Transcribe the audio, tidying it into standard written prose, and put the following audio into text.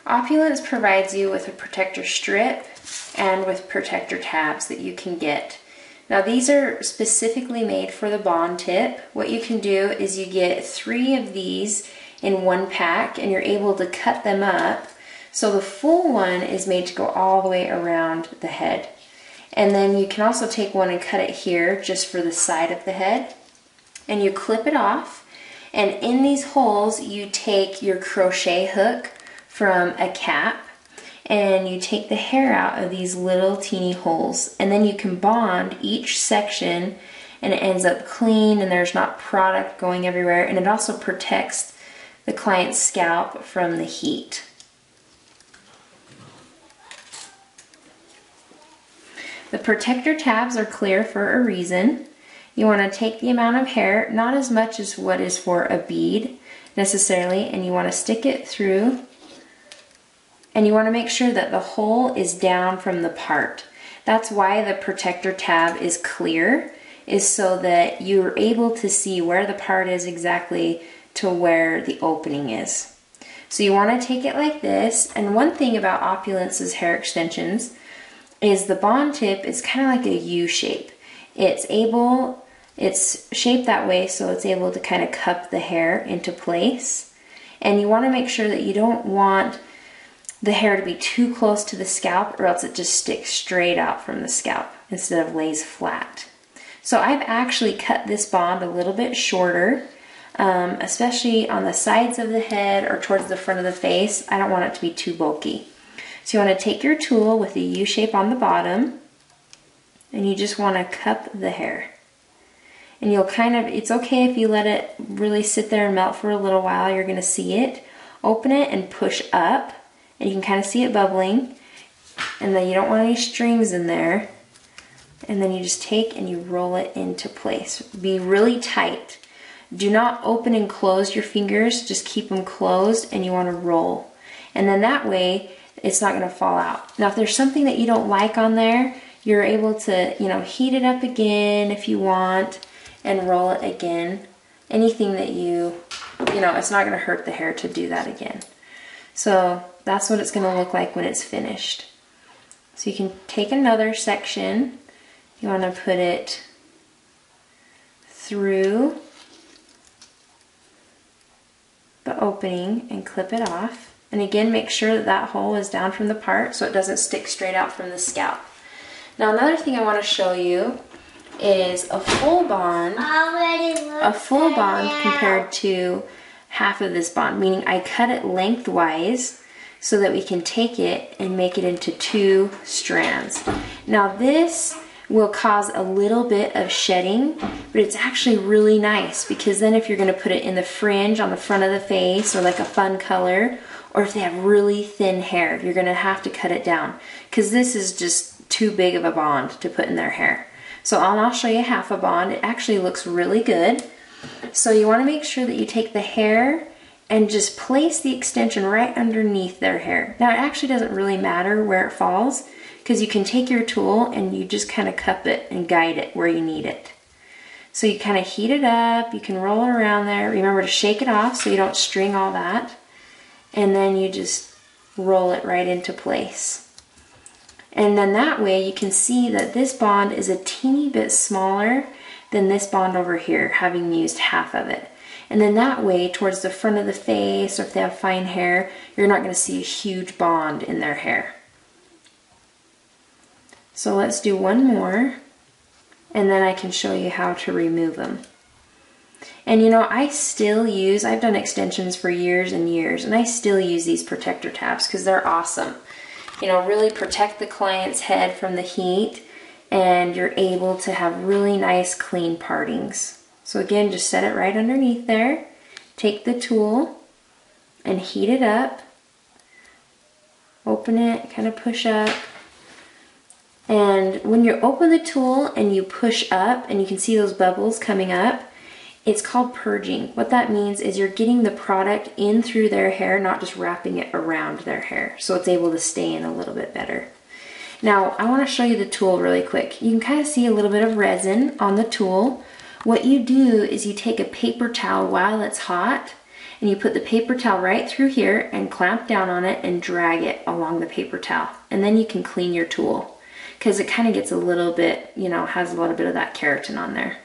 Opulence provides you with a protector strip and with protector tabs that you can get. Now these are specifically made for the bond tip. What you can do is you get 3 of these in one pack and you're able to cut them up. So the full one is made to go all the way around the head. And then you can also take one and cut it here just for the side of the head. And you clip it off. And in these holes you take your crochet hook from a cap and you take the hair out of these little teeny holes, and then you can bond each section and it ends up clean and there's not product going everywhere, and it also protects the client's scalp from the heat. The protector tabs are clear for a reason. You want to take the amount of hair, not as much as what is for a bead necessarily, and you want to stick it through. And you want to make sure that the hole is down from the part. That's why the protector tab is clear, is so that you're able to see where the part is exactly to where the opening is. So you want to take it like this, and one thing about Opulence's hair extensions is the bond tip is kind of like a U shape. It's shaped that way so it's able to kind of cup the hair into place. And you want to make sure that you don't want the hair to be too close to the scalp, or else it just sticks straight out from the scalp instead of lays flat. So I've actually cut this bond a little bit shorter, especially on the sides of the head or towards the front of the face. I don't want it to be too bulky. So you want to take your tool with the U shape on the bottom, and you just want to cup the hair. And you'll it's okay if you let it really sit there and melt for a little while. You're going to see it. Open it and push up. And you can kind of see it bubbling, and then you don't want any strings in there, and then you just take and you roll it into place. Be really tight. Do not open and close your fingers, just keep them closed, and you want to roll. And then that way it's not going to fall out. Now if there's something that you don't like on there, you're able to, heat it up again if you want and roll it again. Anything that it's not going to hurt the hair to do that again. So that's what it's going to look like when it's finished. So you can take another section. You want to put it through the opening and clip it off. And again, make sure that that hole is down from the part so it doesn't stick straight out from the scalp. Now another thing I want to show you is a full bond. A full bond compared to half of this bond, meaning I cut it lengthwise so that we can take it and make it into 2 strands. Now this will cause a little bit of shedding, but it's actually really nice, because then if you're going to put it in the fringe on the front of the face, or like a fun color, or if they have really thin hair, you're going to have to cut it down, because this is just too big of a bond to put in their hair. So I'll show you half a bond. It actually looks really good. So you want to make sure that you take the hair and just place the extension right underneath their hair. Now it actually doesn't really matter where it falls, because you can take your tool and you just kind of cup it and guide it where you need it. So you kind of heat it up, you can roll it around there. Remember to shake it off so you don't string all that. And then you just roll it right into place. And then that way you can see that this bond is a teeny bit smaller than this bond over here, having used half of it. And then that way, towards the front of the face, or if they have fine hair, you're not going to see a huge bond in their hair. So let's do one more, and then I can show you how to remove them. And I've done extensions for years and years, and I still use these protector tabs because they're awesome. Really protect the client's head from the heat, and you're able to have really nice clean partings. So again, just set it right underneath there. Take the tool and heat it up. Open it, kind of push up. And when you open the tool and you push up, and you can see those bubbles coming up, it's called purging. What that means is you're getting the product in through their hair, not just wrapping it around their hair, so it's able to stay in a little bit better. Now, I want to show you the tool really quick. You can kind of see a little bit of resin on the tool. What you do is you take a paper towel while it's hot, and you put the paper towel right through here and clamp down on it and drag it along the paper towel. And then you can clean your tool because it kind of gets a little bit, you know, has a little bit of that keratin on there.